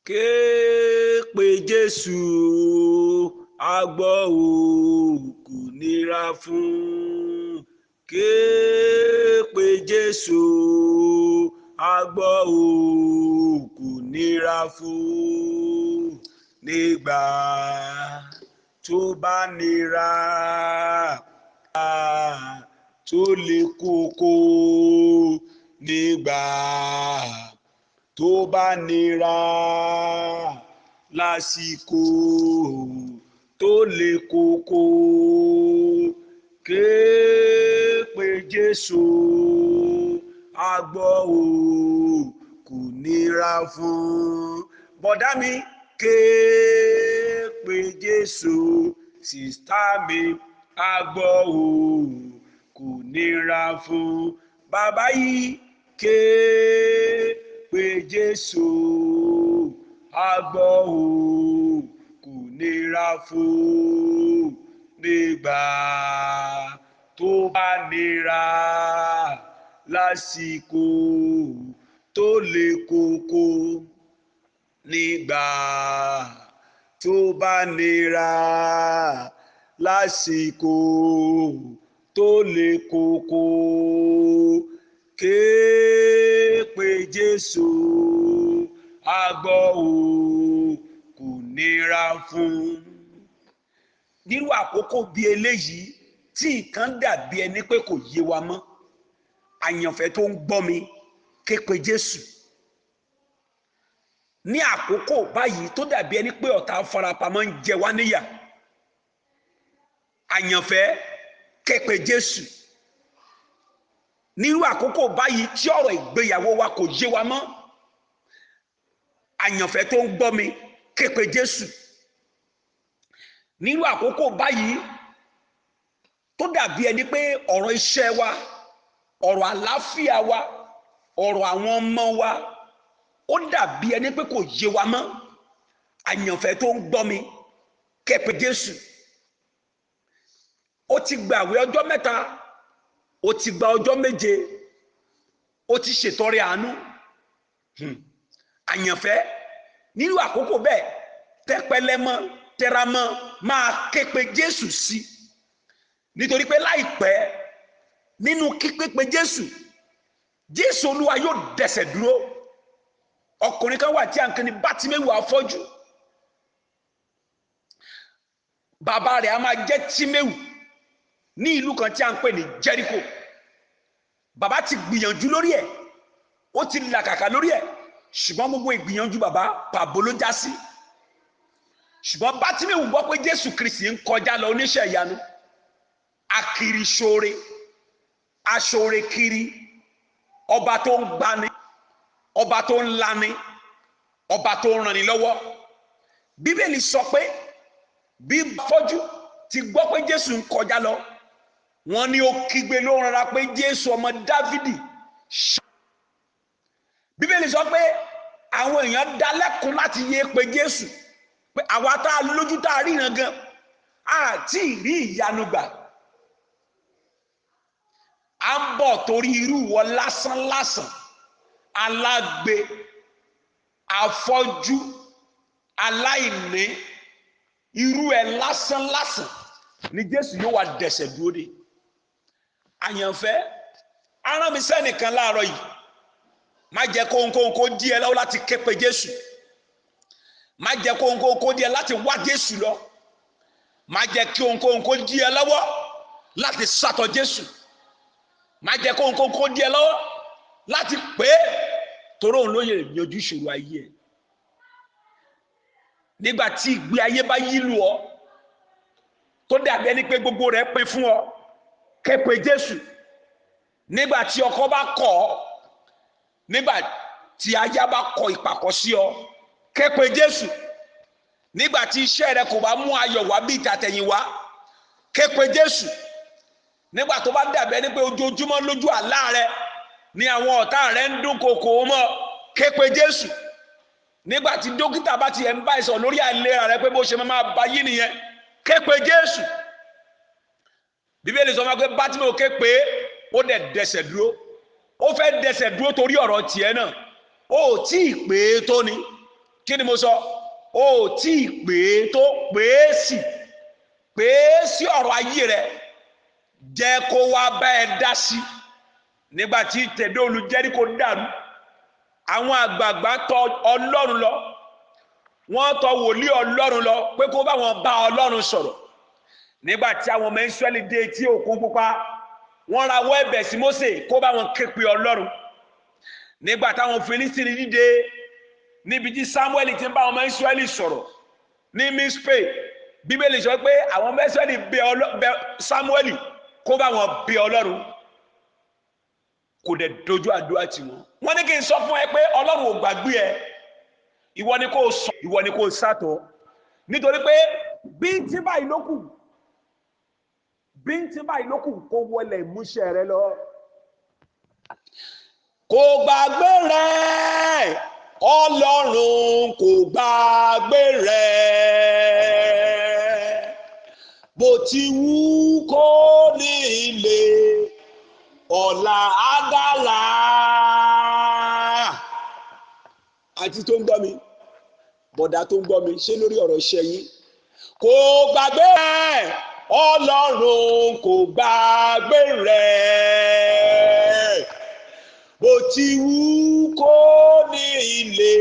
ké pe Jésù á gbọ́ o, kò nira fún. Ké pe Jésù á gbọ́ o, kò nira fún. Nígbà tó bá nira tó le koko, nígbà tó bá nira lásìkò tó le koko, ké pe Jésù á gbọ́ o, kò nira fún. Bọ̀dá mi, ké pe Jésù, sìstá mi, á gbọ́ o, kò nira fún. Bàbá yìí, ké pe Jésù á gbọ́ o, kò nira fún. Nígbà tó bá nira lásìkò tó le koko, nígbà tó bá nira lásìkò tó le koko, ké pe Jésù á gbọ́ o, kò nira fún. Nírú àkókò bí eléyìí tí nǹkan dàbí ẹni pé kò yé wa mọ́, àyànfẹ́ tó ń gbọ́ mi, ké pe Jésù. Ní àkókò báyìí tó dàbí ẹni pé ọ̀tá farapamọ́ ń jẹ wá níyà, àyànfẹ́, ké pe Jésù. Nírú àkókò báyìí tí ọ̀rọ̀ ìgbéyàwó wa kò yé wa mọ́, àyànfẹ́ tó ń gbọ́ mi, ké pe Jésù. Nírú àkókò báyìí tó dàbí ẹni pé ọ̀rọ̀ iṣẹ́ wa, ọ̀rọ̀ àlàáfíà wa, ọ̀rọ̀ àwọn ọmọ wa, ó dàbí ẹni pé kò yé wa mọ́, àyànfẹ́ tó ń gbọ́ mi, ké pe Jésù. Ó ti gbààwẹ̀ ọjọ́ mẹ́ta, ó ti gba ọjọ́ méje, ó ti ṣètọrẹ àánú. Àyànfẹ́, nírú àkókò bẹ́ẹ̀, tẹpẹlẹmọ, tẹramọ, máa ké pe Jésù sí. Nítorí pé láìpẹ́ nínú kíké pe Jésù, Jésù Olúwa yóò dẹsẹ̀ dúró. Ọkùnrin kan wà tí a ń pè ní Bátíméwù afọ́jú. Bàbá rẹ̀ a máa jẹ́ Tíméwù ní ìlú kan tí a ń pè ní Jẹ́ríkò. Bàbá ti gbìyànjú lórí ẹ̀, ó ti làkàkà lórí ẹ̀, ṣùgbọ́n gbogbo ìgbìyànjú bàbá pàbó ló já sí. Ṣùgbọ́n Bátíméwù gbọ́ pé Jésù Kristi ń kọjá lọ, oníṣẹ́ ìyanu, akiri ṣoore, aṣoore kiri, ọba tó ń gbani, ọba tó ń lani, ọba tó ń ranni lọ́wọ́. Bíbélì sọ pé bí afọ́jú ti gbọ́ pé Jésù ń kọjá lọ, wọ́n ní ó kígbe ló rárá pé Jésù ọmọ Dáfídì. Bíbélì sọ pé àwọn èèyàn dá lẹ́kun láti yé pe Jésù, pé àwa tá a lójú tá a ríran gan àti ìrí ìyanu gbà. À ń bọ̀ torí irú wọ lásán lásán, alágbe, afọ́jú, aláìní, irú ẹ̀ lásán lásán ni Jésù yóò wá dẹsẹ̀ dúró de. Àyànfẹ́, arán mi sẹ́nìkan láàárọ̀ yìí, má jẹ́ kóhunkóhun kó dí ẹ lọ́wọ́ láti ké pe Jésù. Má jẹ́ kóhunkóhun kó dí ẹ láti wá Jésù lọ. Má jẹ́ kí ohunkóhun kó dí ẹ lọ́wọ́ láti sátọ̀ Jésù. Má jẹ́ kóhunkóhun kó dí ẹ lọ́wọ́ láti pè é, torí òun ló yẹ yanjú ìṣòro ayé ẹ. Nígbà tí ìgbé ayé bá yílù ọ, tó dàbí ẹni pé gbogbo rẹ̀ pin fún ọ, ké pe Jésù. Nígbà tí ọkọ bá kọ̀ ọ́, nígbà tí aya bá kọ ìpàkọ́ sí ọ, ké pe Jésù. Nígbà tí iṣẹ́ rẹ kò bá mú ayọ̀ wá bí ìtàtẹ̀yìnwá, ké pe Jésù. Nígbà tó bá dàbí ẹni pé ojoojúmọ́ lójú àlá rẹ ni àwọn ọ̀tá rẹ ń dún kòkò mọ́, ké pe Jésù. Nígbà tí dókítà bá ti ẹ̀ ń bá ẹ sọ̀rọ̀ lórí àìlera rẹ pé bó ṣe máa bá yí nìyẹn, ké pe Jésù. Bíbélì sọ fún wa pé Bátíméwù ké pé ó dẹ̀ dẹsẹ̀ dúró. Ó fẹ́ dẹsẹ̀ dúró torí ọ̀rọ̀ tiẹ̀ náà. Ó tí ì pé tó ni, kí ni mo sọ o tí pé tó pé sí ọ̀rọ̀ ayé rẹ jẹ́ kó wá bá ẹ dá sí nígbà tí tẹ̀dó olú Jẹ́ríkò dàrú àwọn àgbààgbà tọ̀ Ọlọ́run lọ wọ́n tọ̀ wòlíì Ọlọ́run lọ pé kó bá wọn bá Ọlọ́run sọ̀rọ̀ nígbà tí àwọn ọmọ Ísírẹ́lì dé etí òkun pupa wọ́n rawọ́ ẹ̀bẹ̀ sí Mósè kó bá wọn ké pe Ọlọ́run nígbà táwọn Fílístínì dìde níbi tí Sámúẹ́lì ti ń bá ọmọ Ísírẹ́lì sọ̀rọ̀ ní Mísípè Bíbélì sọ pé àwọn ọmọ Ísírẹ́lì bẹ̀ Sámúẹ́lì kó bá wọn bẹ̀ Ọlọ́run kò dẹ̀ dojú àdúrà tì wọ́n ní kí n sọ fún ẹ pé Ọlọ́run ò gbàgbé ẹ ìwọ ni kò sọ ìwọ ni kò sàtọ̀ nítorí pé bíntín báyìí lókù kó wọlé ìmúṣẹ rẹ lọ kò gbàgbé rẹ Ọlọ́run kò gbàgbé rẹ bó ti wù kó ní ilé ọ̀la àdàlà àti tó ń gbọ́ mi bọ̀dá tó ń gbọ́ mi ṣé lórí ọ̀rọ̀ iṣẹ́ yín kò gbàgbé rẹ Ọlọ́run kò gbàgbé rẹ bó ti wù kó ní ilé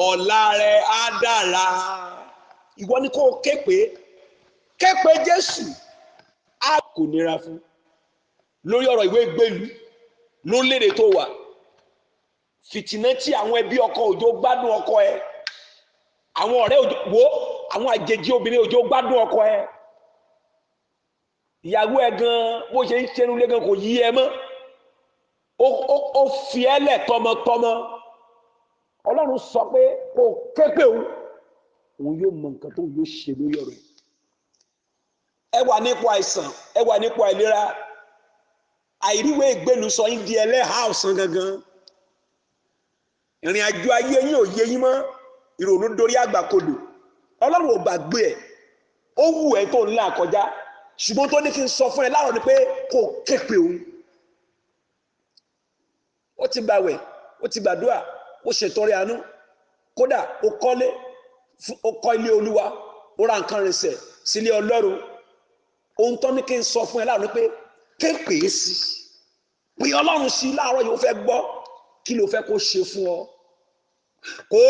ọ̀la rẹ̀ á dára ìwọ ni kó képe Jésù á kò nira fún lórí ọ̀rọ̀ ìwé ìgbélú lórílẹ̀-èdè tó wà fìtínà tí àwọn ẹbí ọkọ òjò gbádùn ọkọ ẹ àwọn ọ̀rẹ́ wo àwọn àjèjì obìnrin òjò gbádùn ọkọ ẹ ìyàwó ẹ gan bó ṣe ń ṣẹnu lé gan kò yí ẹ mọ́ ó fi ẹlẹ̀ tọmọtọmọ Ọlọ́run sọ pé kò képe òun yóò mọ nǹkan tó yóò ṣe lórí ọ̀rọ̀ ẹ wà nípò àìsàn ẹ wà nípò àìlera àìríwé ìgbélu sọ yín di ẹlẹ́hà ọ̀sán gangan ìrìn àjò ayé yín ò yé yín mọ́ ìrònú dórí àgbàkodò Ọlọ́run ò gbàgbé ẹ̀ ó wù ẹ́ tó ń là kọjá ṣùgbọ́n tó ní kí n sọ fún ẹ láàárọ̀ ni pé kò képe òun ó ti gbàwẹ̀ ó ti gbàdúrà ó ṣètọrẹ àánú kódà ó kọ́lé ó kọ́ ilé Olúwa ó ra nǹkan rìnsẹ̀ sílé Ọlọ́run ohun tó ní kí n sọ fún ẹ láàárọ̀ ni pé képe sí pé Ọlọ́run sí láàárọ̀ yìí ó fẹ́ gbọ́ kí ló fẹ́ kó ṣe fún ọ kò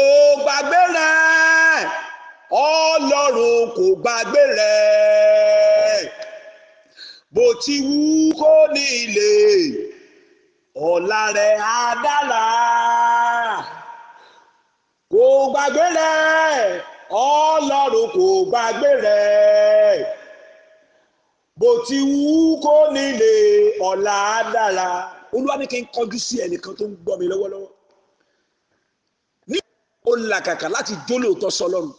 gbàgbé rẹ Ọlọ́run kò gbàgbé rẹ bó ti wù kó ní ilé ọ̀la rẹ̀ á dára kò gbàgbé rẹ̀ Ọlọ́run kò gbàgbé rẹ̀ bó ti wù kó nílé ọ̀la á dára Olúwa ní kí n kọjú sí ẹnìkan tó ń gbọ́ mi lọ́wọ́lọ́wọ́ ní ó làkàkà láti jólóòtọ́ sọ́lọ́run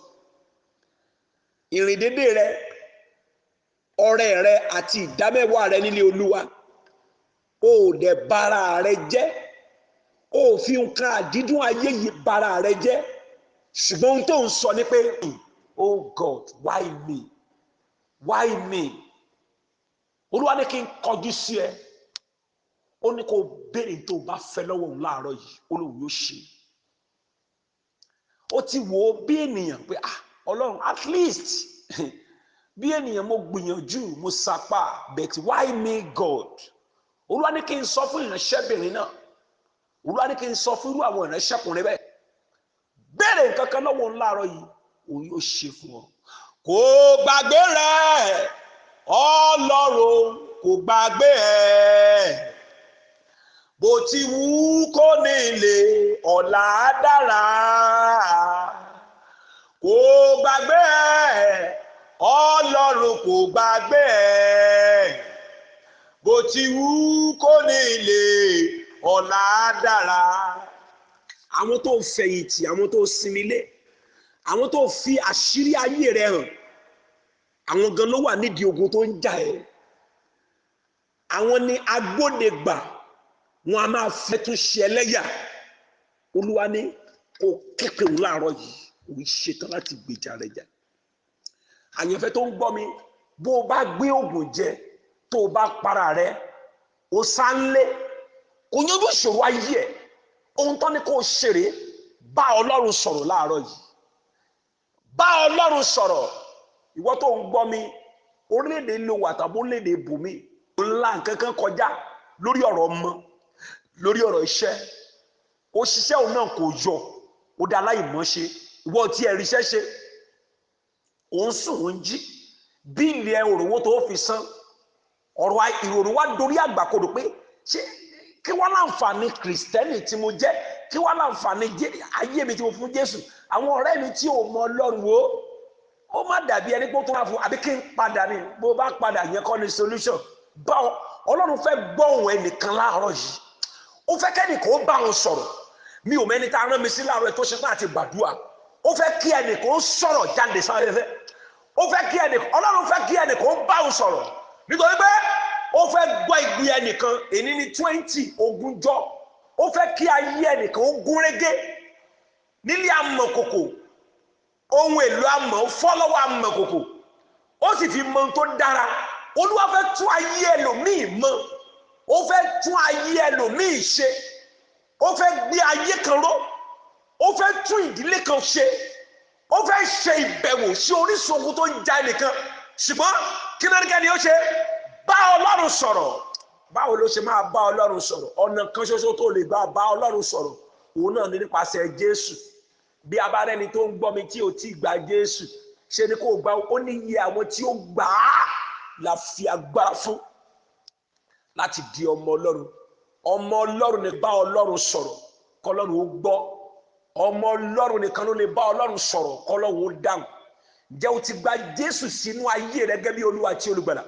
ìrìn dédé rẹ ọrẹ rẹ àti ìdámẹ́wàá rẹ nílé Olúwa ó dẹ̀ bara rẹ jẹ́ ó fi nǹkan àdídùn ayé yìí bara rẹ jẹ́ ṣùgbọ́n ohun tó ń sọ ni pé oh God why me Olúwa ní kí n kọjú sí ẹ ó ní kó béèrè tó bá fẹ́ lọ́wọ́ òun láàárọ̀ yìí Olúwa yóò ṣe ó ti wò ó bí ènìyàn pé Ọlọ́run at least bí ènìyàn mo gbìyànjú mo sapá but why me God Olúwa ní kí n sọ fún ìránṣẹ́bìnrin náà Olúwa ní kí n sọ fún irú àwọn ìránṣẹ́kùnrin bẹ́ẹ̀ béèrè nǹkan kan lọ́wọ́ òun láàárọ̀ yìí òun yóò ṣe fún ọ kò gbàgbé rẹ Ọlọ́run kò gbàgbé ẹ bó ti wù kó ní ilé ọ̀la dára kò gbàgbé ẹ Ọlọ́run kò gbàgbé ẹ bó ti wù kó ní ilé ọ̀la dára àwọn tó fẹ̀yìntì àwọn tó sinmi lé àwọn tó fi àṣírí ayé rẹ hàn àwọn gan ló wà nídìí ogun tó ń jà ẹ́ àwọn ni agbódegbà wọn a máa fẹ́ tún ṣe ẹlẹ́yà Olúwa ní kó képe òun láàárọ̀ yìí òun ṣetán láti gbèjà rẹ̀ jà àyànfẹ́ tó ń gbọ́ mi bó o bá gbé oògùn jẹ tó o bá para rẹ o sá ń lé kò yanjú ìṣòro ayé ẹ ohun tó ní kó o ṣeré bá Ọlọ́run sọ̀rọ̀ láàárọ̀ yìí, bá Ọlọ́run sọ̀rọ̀. Ìwọ tó ń gbọ́ mi, orílẹ̀-èdè ló wà tàbí orílẹ̀-èdè bùnmí, ńlá nǹkan kan kọjá lórí ọ̀rọ̀ ọmọ, lórí ọ̀rọ̀ iṣẹ́. Òṣìṣẹ́ òun náà kò yọ, ó dá aláìmọ́ṣe. Ìwọ tí ẹ ríṣẹ́ ṣe, òun sùn òun jí, bíìlì ẹ òrówó tó fi san. Ọ̀rọ̀ ìrònú wá dorí àgbàkodò pé ṣé kí wọ́n láǹfààní kìrìsìtẹ́nì tí mo jẹ́, kí wọ́n láǹfààní ayé mi tí mo fún Jésù. Àwọn ọ̀rẹ́ mi tí ò mọ Ọlọ́run wo, ó má dàbí ẹni pé ó tún wá fún, àbí kí n padà ní, bó bá padà yẹn kọ́ ni solution. Bá Ọlọ́run fẹ́ gbọ́ ohùn ẹnìkan láàárọ̀ yìí, ó fẹ́ kẹ́nìkan ó bá wọn sọ̀rọ̀. Mi ò mẹ́ni tá a rán mi sí láàárọ̀ tó ṣe tán àti gbàdúrà. Ó fẹ́ kí ẹnìkan ó sọ̀rọ̀ jáde sáfẹ́fẹ́. Ó fẹ́ kí ẹnìkan, Ọlọ́run fẹ́ kí ẹnìkan ó bá wọn sọ̀rọ̀. Nítorí pé ó fẹ́ gbọ́ igbe ẹnìkan, èní ní 20 ogúnjọ́. Ó fẹ́ kí ayé ẹnìkan ó gúnrégé nílé amọ̀kòkò, ohun èlò amọ̀ fọ́lọ́wọ́ amọ̀kòkò, ó sì fi mọ ohun tó dára. Olúwa fẹ́ tún ayé ẹlòmíì mọ́, ó fẹ́ tún ayé ẹlòmíì ṣe, ó fẹ́ gbé ayé kan ró, ó fẹ́ tún ìdílé kan ṣe, ó fẹ́ ṣe ìbẹ̀wò sí orísun ogun tó ń ja ẹnìkan. Ṣùgbọ́n kí ni ó ṣe? Bá Ọlọ́run sọ̀rọ̀. Báwo ló ṣe máa bá Ọlọ́run sọ̀rọ̀? Ọ̀nà kan ṣoṣo tó lè bá Ọlọ́run sọ̀rọ̀, òun náà ni nípasẹ̀ Jésù. Bí a bá rẹ́ni tó ń gbọ́ mi tí ò tí gba Jésù, ṣe ni kò gbà. Ó ní iye àwọn tí ó gbà á la fi agbára fún láti di ọmọ Ọlọ́run. Ọmọ Ọlọ́run ni bá Ọlọ́run sọ̀rọ̀ kọ́lọ́run ó gbọ́. Ọmọ Ọlọ́run nìkan ló lè bá Ọlọ́run sọ̀rọ̀ kọ́lọ́run ó dáhùn. Ǹjẹ́ o ti gba Jésù sínú ayé rẹ gẹ́gẹ́ bí Olúwa àti Olùgbàlà?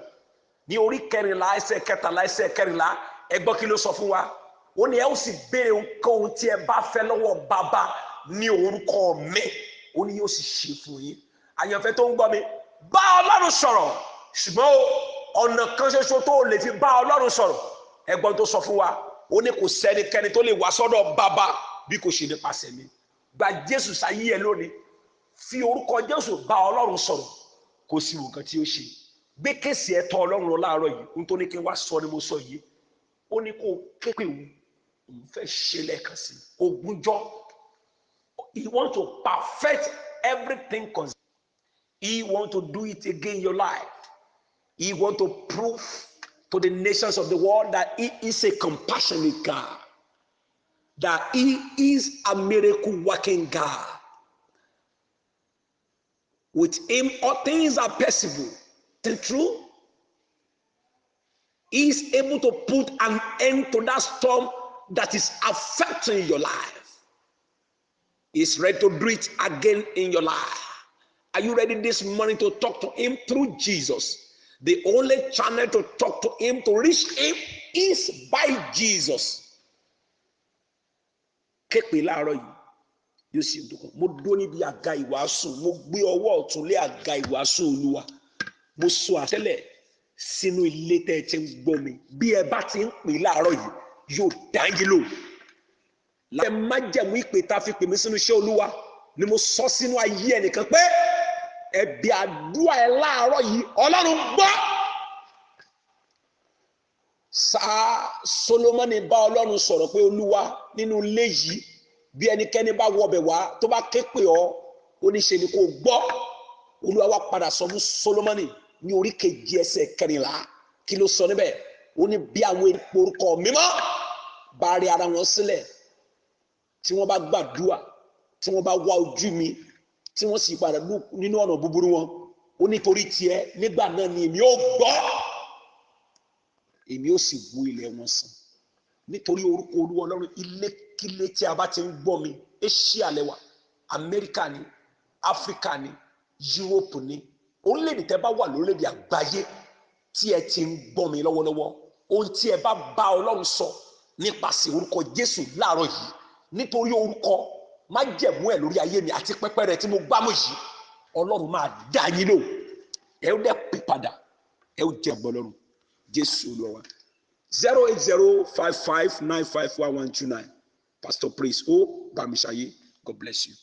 Ní orí 14 ẹsẹ̀ 13 ẹsẹ̀ 14, ẹ gbọ́ kí ló sọ fún wa. Ó ní ẹ ó sì béèrè ohunkóhun tí ẹ bá fẹ́ lọ́wọ́ Bàbá ní orúkọ mi, ó ní yóò sì ṣe fún yín. Àyànfẹ́ tó ń gbọ́ mi, bá Ọlọ́run sọ̀rọ̀. Ṣùgbọ́n ọ̀nà kan ṣoṣo tó lè fi bá Ọlọ́run sọ̀rọ̀, ẹgbọ́n tó sọ fún wa, ó ní kò sẹ́nikẹ́ni tó lè wá sọ́dọ̀ Bàbá bí kò ṣe nípasẹ̀ mi. Gba Jésù sáyé ẹ lónìí, fi orúkọ Jésù bá Ọlọ́run sọ̀rọ̀, kò sí nǹkan tí ó ṣe. Gbé kéèsì ẹ tọ̀ Ọlọ́run lọ láàárọ̀ yìí, ohun tó ní kí n wá sọ ni mo sọ yìí. Ó ní kó képe òun fẹ́ ṣe lẹ́ẹ̀kan sí ogúnjọ́. He wants to perfect everything concerning. He wants to do it again in your life. He wants to prove to the nations of the world that he is a compassionate God, that he is a miracle working God. With him, all things are possible. Isn't true? He is able to put an end to that storm that is affecting your life. He is ready to do it again in your life. Are you ready this morning to talk to him through Jesus? The only channel to talk to him, to reach him, is by Jesus. Képe láàárọ̀ yìí, yóò sì dùn. Mo dúró níbi àga ìwàásù, mo gbé ọwọ́ ọ̀tún lé àga ìwàásù Olúwa. Mo sọ àtẹ́lẹ̀ sínú ilé tẹ́ ẹ ti ń gbọ́ mi. Bí ẹ bá ti ń pè láàárọ̀ yìí, yóò dá yín lò. Láti májẹ̀mú ìpè tá a fi pè mí sínú iṣẹ́ Olúwa ni mo sọ sínú ayé ẹnìkan pé ẹ̀bì àdúrà ẹ láàárọ̀ yìí Ọlọ́run gbọ́. Sáà Solomoni bá Ọlọ́run sọ̀rọ̀ pé Olúwa nínú ilé yìí bí ẹnikẹ́ni bá wọbẹ̀ wá tó bá ké pè ọ́, ó ní ṣe ni kò gbọ́. Olúwa wá padà sọ fún Solomoni ní orí 7 ẹsẹ̀ 14. Kí ló sọ níbẹ̀? Ó ní bí àwọn ènìyàn orúkọ mímọ́ bá rí ara wọn sílẹ̀, tí wọ́n bá gbàdúrà, tí wọ́n bá wá ojú mi, tí wọ́n sì padà nínú ọ̀nà búburú wọn, ó nítorí tiẹ̀ nígbà náà ni èmi ó gbọ́, èmi ó sì wo ilẹ̀ wọn sàn. Nítorí orúkọ Olúwa Ọlọ́run, ilékílé tí a bá ti ń gbọ́ mi, Asia lẹ́wà, Amẹ́ríkà ni, Áfíríkà ni, Yúróòpù ni, orílẹ̀-èdè tẹ́ bá wà lórílẹ̀-èdè àgbáyé tí ẹ ti ń gbọ́ mi lọ́wọ́lọ́wọ́, ohun tí ẹ bá bá Ọlọ́run sọ nípasẹ̀ orúkọ Jésù láàárọ̀ yìí, nítorí orúkọ májẹ̀mú ẹ̀ lórí ayé mi àti pẹpẹ rẹ̀ tí mo gbámú yìí, Ọlọ́run máa dá yín lò. Ẹ ó dẹ́ pè padà, ẹ ó jẹ́ ọgbọ́n Ọlọ́run. Jésù Olúwa wa. 08055951129. Pastor Praise O Bamishaye. God bless you.